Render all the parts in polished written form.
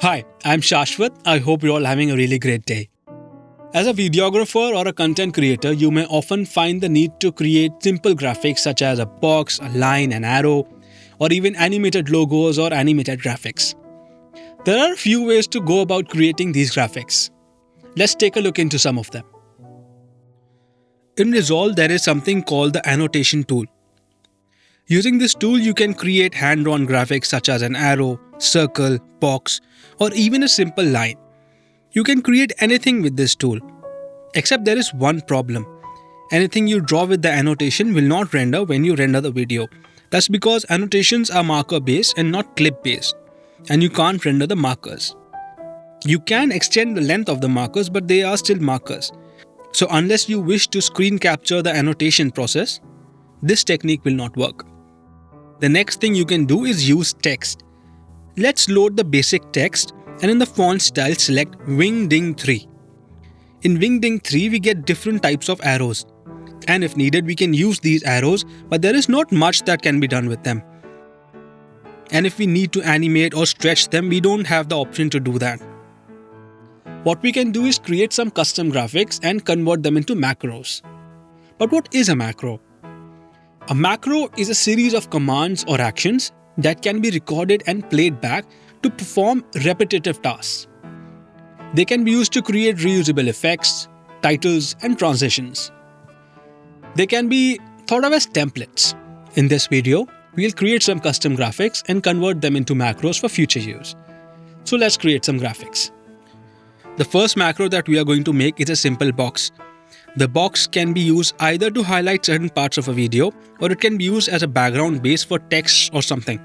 Hi, I'm Shashwat. I hope you're all having a really great day. As a videographer or a content creator, you may often find the need to create simple graphics such as a box, a line, an arrow, or even animated logos or animated graphics. There are a few ways to go about creating these graphics. Let's take a look into some of them. In Resolve, there is something called the Annotation tool. Using this tool, you can create hand-drawn graphics such as an arrow, circle, box, or even a simple line. You can create anything with this tool. Except there is one problem. Anything you draw with the annotation will not render when you render the video. That's because annotations are marker-based and not clip-based, and you can't render the markers. You can extend the length of the markers, but they are still markers. So unless you wish to screen capture the annotation process, this technique will not work. The next thing you can do is use text. Let's load the basic text and in the font style select Wingding 3. In Wingding 3 we get different types of arrows, and if needed we can use these arrows, but there is not much that can be done with them. And if we need to animate or stretch them, we don't have the option to do that. What we can do is create some custom graphics and convert them into macros. But what is a macro? A macro is a series of commands or actions that can be recorded and played back to perform repetitive tasks. They can be used to create reusable effects, titles, and transitions. They can be thought of as templates. In this video, we'll create some custom graphics and convert them into macros for future use. So let's create some graphics. The first macro that we are going to make is a simple box. The box can be used either to highlight certain parts of a video, or it can be used as a background base for text or something.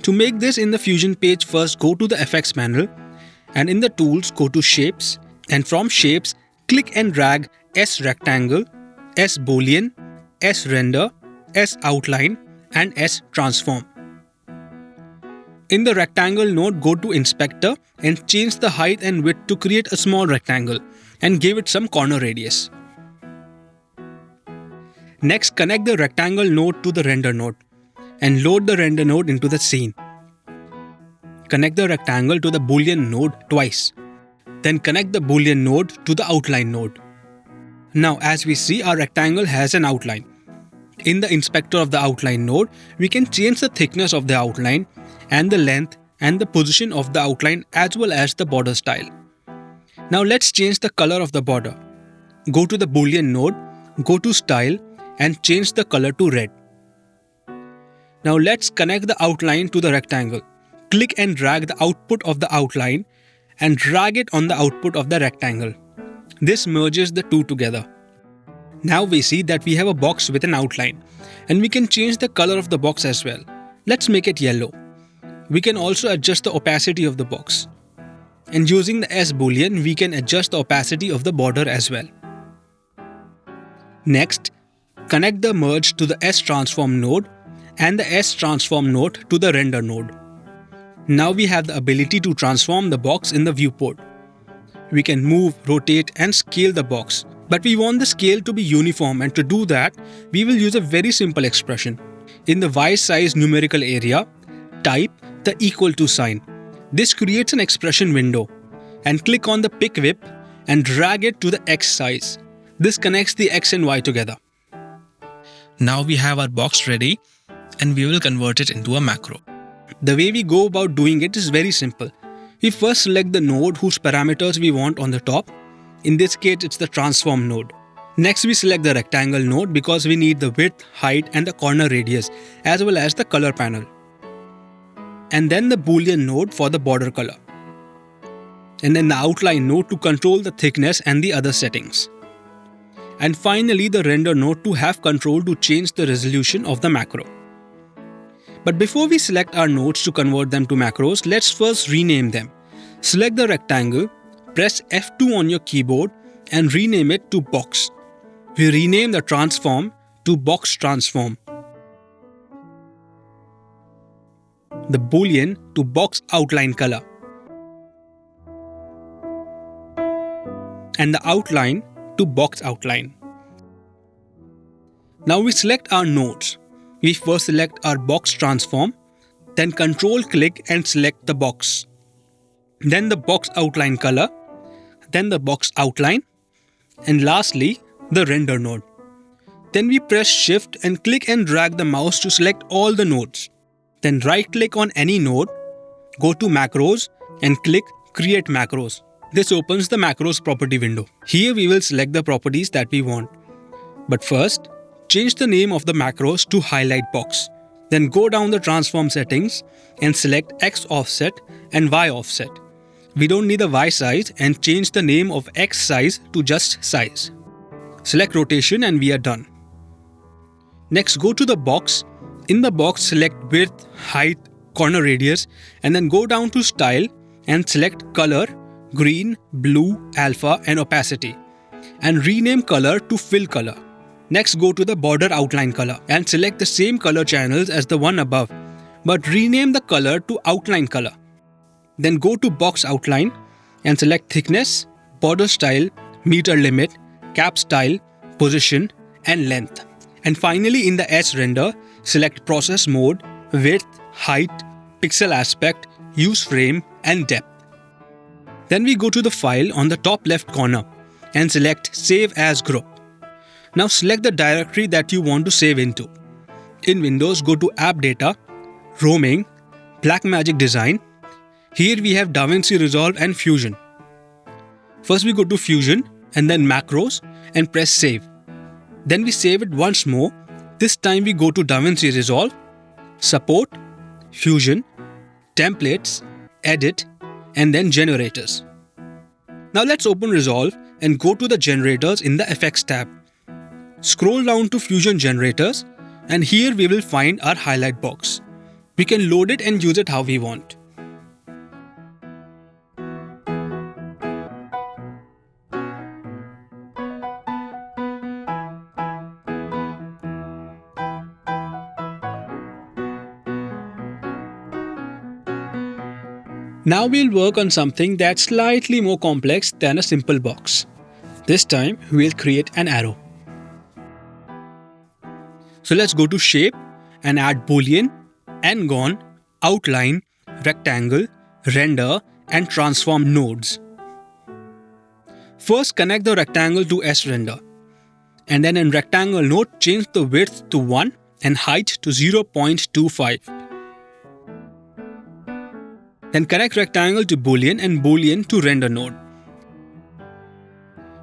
To make this in the Fusion page, first go to the effects panel and in the tools go to shapes, and from shapes click and drag S rectangle, S boolean, S render, S outline and S transform. In the rectangle node, go to inspector and change the height and width to create a small rectangle and give it some corner radius. Next, connect the rectangle node to the render node and load the render node into the scene. Connect the rectangle to the boolean node twice. Then connect the boolean node to the outline node. Now as we see, our rectangle has an outline. In the inspector of the outline node, we can change the thickness of the outline and the length and the position of the outline as well as the border style. Now let's change the color of the border. Go to the boolean node, go to style and change the color to red. Now let's connect the outline to the rectangle. Click and drag the output of the outline and drag it on the output of the rectangle. This merges the two together. Now we see that we have a box with an outline, and we can change the color of the box as well. Let's make it yellow. We can also adjust the opacity of the box. And using the S boolean, we can adjust the opacity of the border as well. Next, connect the merge to the S transform node and the S transform node to the render node. Now we have the ability to transform the box in the viewport. We can move, rotate and scale the box. But we want the scale to be uniform, and to do that, we will use a very simple expression. In the Y size numerical area, type the equal to sign. This creates an expression window, and click on the pick whip and drag it to the X size. This connects the X and Y together. Now we have our box ready and we will convert it into a macro. The way we go about doing it is very simple. We first select the node whose parameters we want on the top. In this case, it's the transform node. Next, we select the rectangle node because we need the width, height and the corner radius as well as the color panel. And then the boolean node for the border color. And then the outline node to control the thickness and the other settings. And finally, the render node to have control to change the resolution of the macro. But before we select our nodes to convert them to macros, let's first rename them. Select the rectangle, press F2 on your keyboard and rename it to box. We rename the transform to box transform. The boolean to box outline color. And the outline to box outline. Now we select our nodes. We first select our box transform, then Control click and select the box. then the box outline color, then the box outline, and lastly, the render node. Then we press Shift and click and drag the mouse to select all the nodes. Then right-click on any node, go to Macros and click Create Macros. This opens the Macros property window. Here we will select the properties that we want. But first, change the name of the macros to highlight box. Then go down the transform settings and select X offset and Y offset. We don't need the Y size and change the name of X size to just size. Select rotation and we are done. Next, go to the box. In the box, select width, height, corner radius, and then go down to style and select color, green, blue, alpha, and opacity, and rename color to fill color. Next, go to the border outline color and select the same color channels as the one above, but rename the color to outline color. Then go to box outline and select thickness, border style, meter limit, cap style, position, and length. And finally, in the S render, select process mode, width, height, pixel aspect, use frame, and depth. Then we go to the file on the top left corner and select Save as Group. Now select the directory that you want to save into. In Windows, go to App Data, Roaming, Blackmagic Design. Here we have DaVinci Resolve and Fusion. First we go to Fusion and then Macros and press Save. Then we save it once more. This time we go to DaVinci Resolve, Support, Fusion, Templates, Edit, and then Generators. Now let's open Resolve and go to the Generators in the Effects tab. Scroll down to Fusion Generators and here we will find our highlight box. We can load it and use it how we want. Now we'll work on something that's slightly more complex than a simple box. This time we'll create an arrow. So let's go to Shape and add Boolean, N-gon, Outline, Rectangle, Render, and Transform nodes. First connect the rectangle to S-render. And then in rectangle node change the width to 1 and height to 0.25. Then connect rectangle to Boolean and Boolean to render node.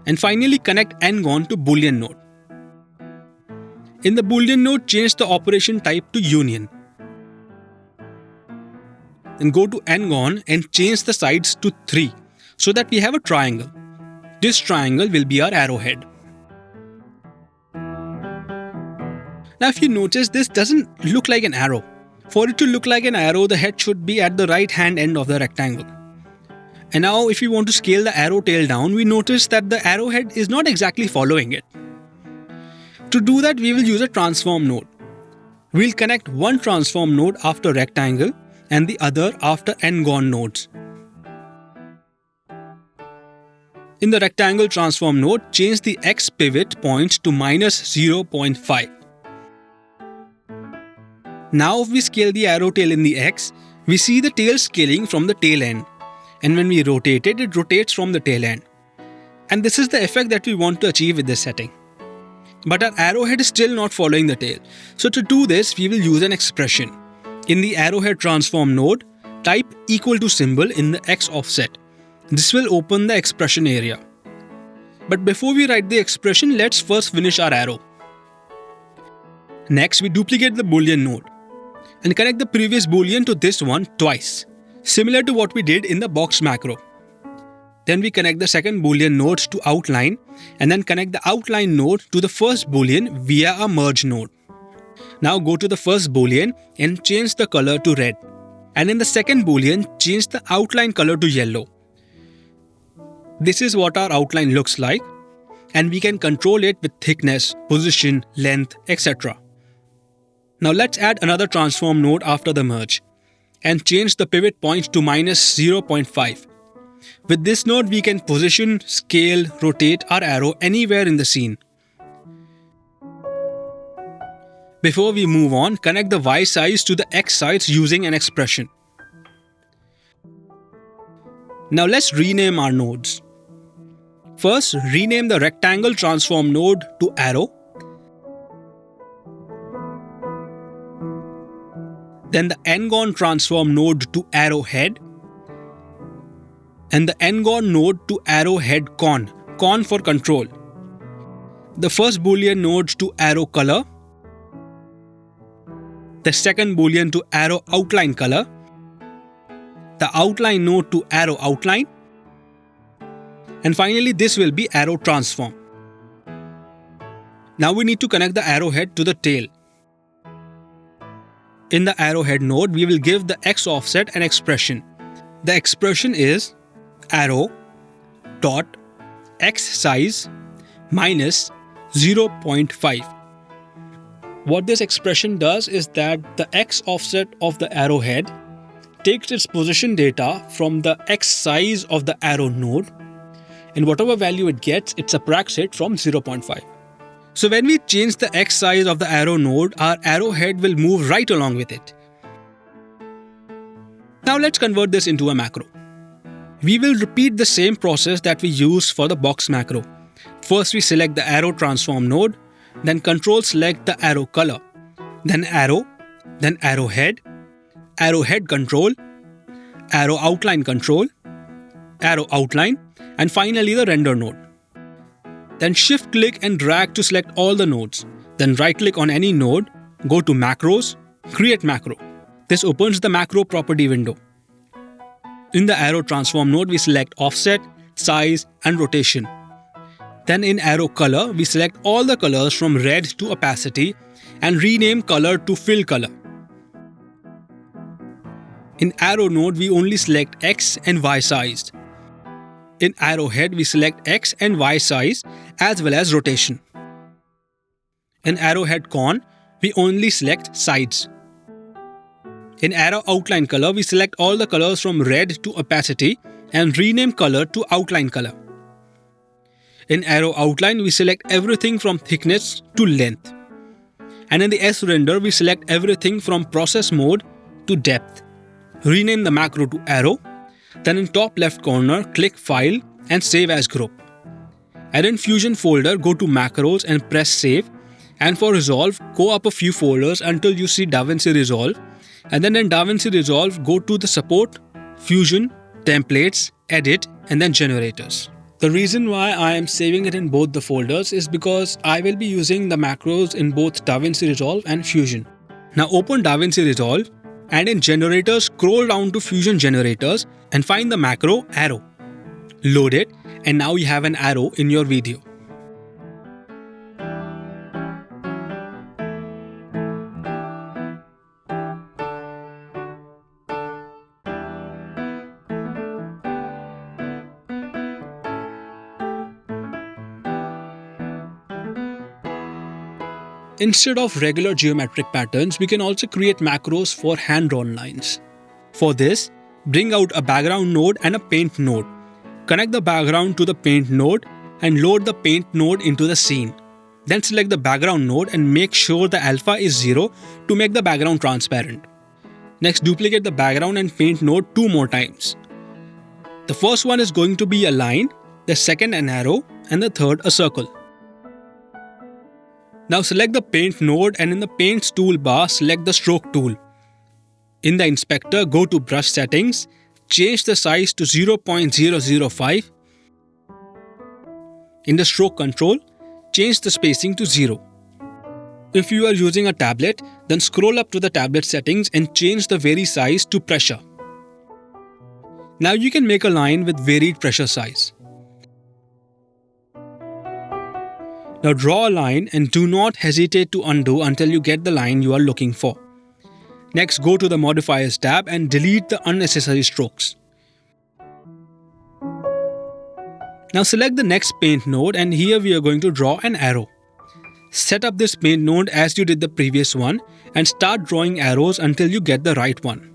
And finally connect N-gon to Boolean node. In the Boolean node, change the operation type to union. Then go to N-gon and change the sides to 3 so that we have a triangle. This triangle will be our arrowhead. Now if you notice, this doesn't look like an arrow. For it to look like an arrow, the head should be at the right hand end of the rectangle. And now if we want to scale the arrow tail down, we notice that the arrowhead is not exactly following it. To do that, we will use a transform node. We'll connect one transform node after rectangle and the other after N-gon nodes. In the rectangle transform node, change the X pivot point to -0.5. Now if we scale the arrow tail in the X, we see the tail scaling from the tail end. And when we rotate it, it rotates from the tail end. And this is the effect that we want to achieve with this setting. But our arrowhead is still not following the tail. So to do this, we will use an expression. In the arrowhead transform node, type equal to symbol in the X offset. This will open the expression area. But before we write the expression, let's first finish our arrow. Next, we duplicate the Boolean node and connect the previous Boolean to this one twice, similar to what we did in the box macro. Then we connect the second Boolean node to outline and then connect the outline node to the first Boolean via a merge node. Now go to the first Boolean and change the color to red. And in the second Boolean, change the outline color to yellow. This is what our outline looks like, and we can control it with thickness, position, length, etc. Now let's add another transform node after the merge and change the pivot point to -0.5. With this node, we can position, scale, rotate our arrow anywhere in the scene. Before we move on, connect the Y size to the X size using an expression. Now let's rename our nodes. First, rename the rectangle transform node to arrow. Then the n-gon transform node to arrowhead. And the n-gon node to arrowhead con. Con for control. The first boolean node to arrow color. The second boolean to arrow outline color. The outline node to arrow outline. And finally, this will be arrow transform. Now we need to connect the arrowhead to the tail. In the arrowhead node, we will give the x offset an expression. The expression is arrow dot x size minus 0.5. What this expression does is that the x offset of the arrowhead takes its position data from the x size of the arrow node, and whatever value it gets, it subtracts it from 0.5. So when we change the x size of the arrow node, our arrowhead will move right along with it. Now let's convert this into a macro. We will repeat the same process that we used for the box macro. First we select the arrow transform node, then control select the arrow color, then arrow, then arrowhead, arrowhead control, arrow outline control, arrow outline, and finally the render node. Then shift click and drag to select all the nodes. Then right click on any node, go to macros, create macro. This opens the macro property window. In the arrow transform node, we select offset, size, and rotation. Then in arrow color, we select all the colors from red to opacity and rename color to fill color. In arrow node, we only select X and Y sized. In arrowhead, we select X and Y size as well as rotation. In arrowhead con, we only select sides. In arrow outline color, we select all the colors from red to opacity and rename color to outline color. In arrow outline, we select everything from thickness to length. And in the S render, we select everything from process mode to depth. Rename the macro to arrow. Then in top left corner, click File and Save as Group. And in Fusion folder, go to Macros and press Save. And for Resolve, go up a few folders until you see DaVinci Resolve. And then in DaVinci Resolve, go to the Support, Fusion, Templates, Edit, and then Generators. The reason why I am saving it in both the folders is because I will be using the macros in both DaVinci Resolve and Fusion. Now open DaVinci Resolve and in Generators, scroll down to Fusion Generators and find the macro arrow. Load it, and now you have an arrow in your video. Instead of regular geometric patterns, we can also create macros for hand-drawn lines. For this, bring out a background node and a paint node. Connect the background to the paint node and load the paint node into the scene. Then select the background node and make sure the alpha is 0 to make the background transparent. Next, duplicate the background and paint node 2 more times. The first one is going to be a line, the second an arrow, and the third a circle. Now select the paint node and in the paints toolbar, select the stroke tool. In the inspector, go to brush settings, change the size to 0.005. In the stroke control, change the spacing to 0. If you are using a tablet, then scroll up to the tablet settings and change the vary size to pressure. Now you can make a line with varied pressure size. Now draw a line and do not hesitate to undo until you get the line you are looking for. Next, go to the Modifiers tab and delete the unnecessary strokes. Now select the next paint node and here we are going to draw an arrow. Set up this paint node as you did the previous one and start drawing arrows until you get the right one.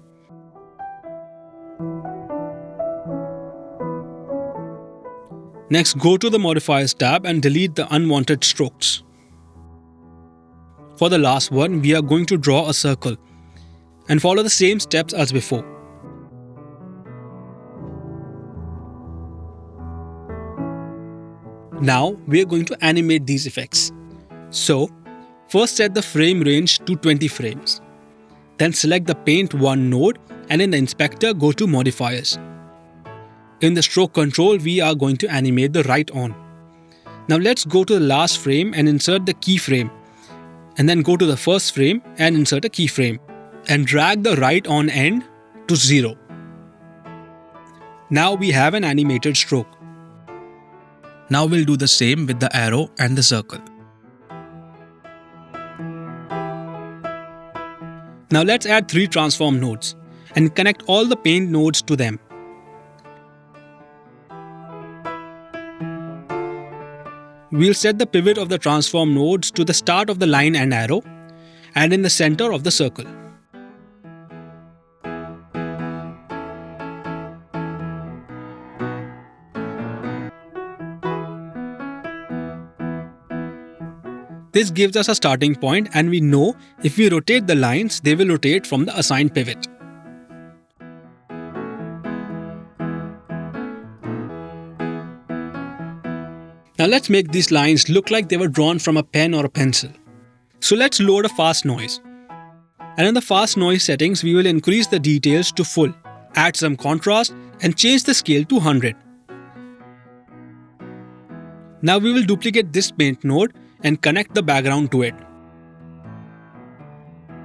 Next, go to the Modifiers tab and delete the unwanted strokes. For the last one, we are going to draw a circle and follow the same steps as before. Now we are going to animate these effects. So, first set the frame range to 20 frames. Then select the Paint 1 node and in the inspector go to Modifiers. In the stroke control, we are going to animate the right on. Now let's go to the last frame and insert the keyframe. And then go to the first frame and insert a keyframe. And drag the right on end to 0. Now we have an animated stroke. Now we'll do the same with the arrow and the circle. Now let's add 3 transform nodes and connect all the paint nodes to them. We'll set the pivot of the transform nodes to the start of the line and arrow and in the center of the circle. This gives us a starting point and we know if we rotate the lines, they will rotate from the assigned pivot. Now let's make these lines look like they were drawn from a pen or a pencil. So let's load a fast noise. And in the fast noise settings, we will increase the details to full, add some contrast and change the scale to 100. Now we will duplicate this paint node and connect the background to it.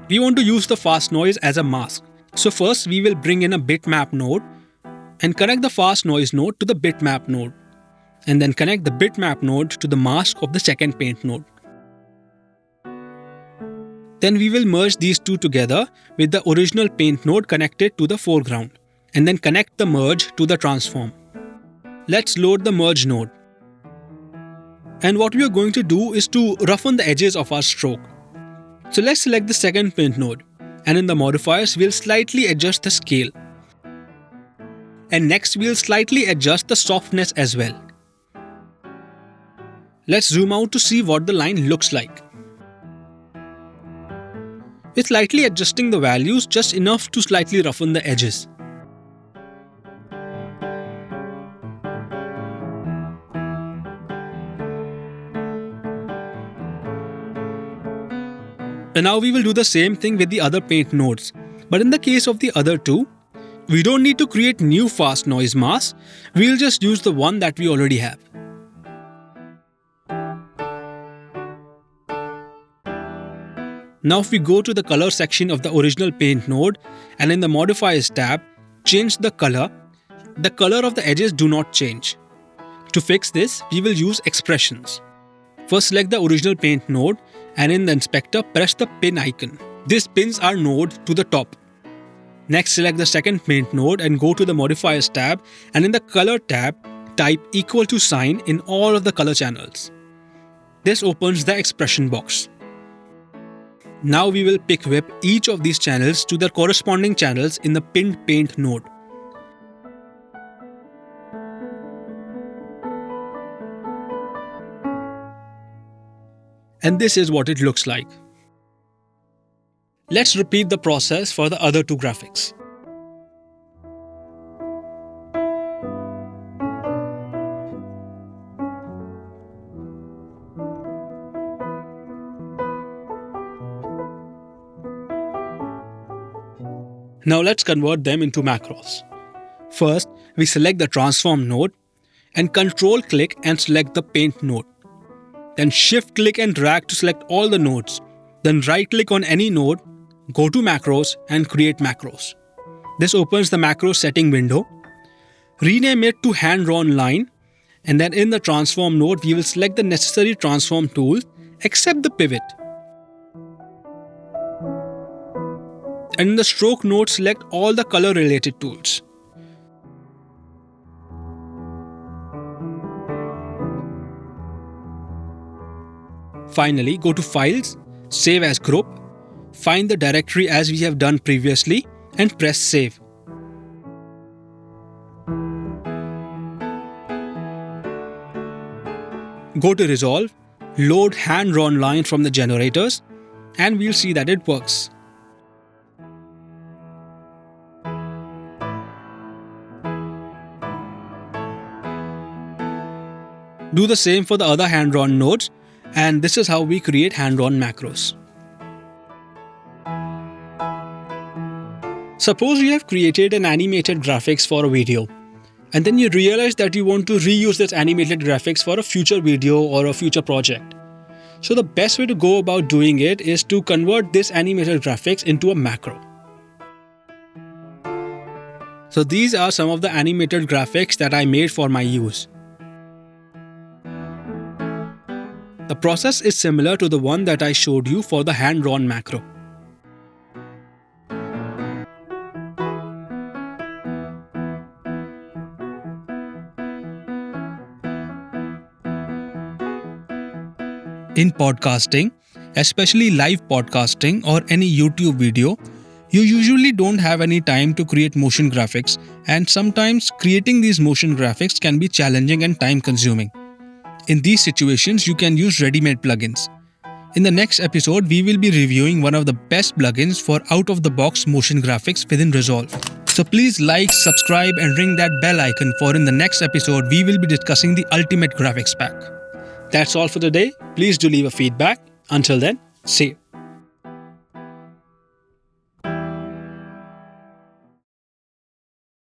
We want to use the fast noise as a mask. So first we will bring in a bitmap node and connect the fast noise node to the bitmap node. And then connect the bitmap node to the mask of the second paint node. Then we will merge these two together with the original paint node connected to the foreground. And then connect the merge to the transform. Let's load the merge node. And what we are going to do is to roughen the edges of our stroke. So let's select the second paint node. And in the modifiers, we'll slightly adjust the scale. And next we'll slightly adjust the softness as well. Let's zoom out to see what the line looks like. With slightly adjusting the values just enough to slightly roughen the edges. And now we will do the same thing with the other paint nodes. But in the case of the other two, we don't need to create new fast noise masks. We'll just use the one that we already have. Now if we go to the color section of the original paint node and in the modifiers tab, change the color of the edges do not change. To fix this, we will use expressions. First select the original paint node and in the inspector press the pin icon. This pins our node to the top. Next select the second paint node and go to the modifiers tab and in the color tab type equal to sign in all of the color channels. This opens the expression box. Now we will pick whip each of these channels to their corresponding channels in the pinned paint node. And this is what it looks like. Let's repeat the process for the other two graphics. Now let's convert them into macros. First, we select the transform node and control click and select the paint node. Then shift click and drag to select all the nodes. Then right click on any node, go to macros and create macros. This opens the macro setting window. Rename it to hand drawn line and then in the transform node we will select the necessary transform tools except the pivot. And in the stroke node select all the color related tools. Finally, go to Files, Save as Group, find the directory as we have done previously and press Save. Go to Resolve, load hand-drawn line from the generators and we'll see that it works. Do the same for the other hand-drawn nodes, and this is how we create hand-drawn macros. Suppose you have created an animated graphics for a video, and then you realize that you want to reuse this animated graphics for a future video or a future project. So the best way to go about doing it is to convert this animated graphics into a macro. So these are some of the animated graphics that I made for my use. The process is similar to the one that I showed you for the hand-drawn macro. In podcasting, especially live podcasting or any YouTube video, you usually don't have any time to create motion graphics, and sometimes creating these motion graphics can be challenging and time-consuming. In these situations, you can use ready-made plugins. In the next episode, we will be reviewing one of the best plugins for out-of-the-box motion graphics within Resolve. So please like, subscribe and ring that bell icon for in the next episode we will be discussing the ultimate graphics pack. That's all for today. Please do leave a feedback. Until then, see you.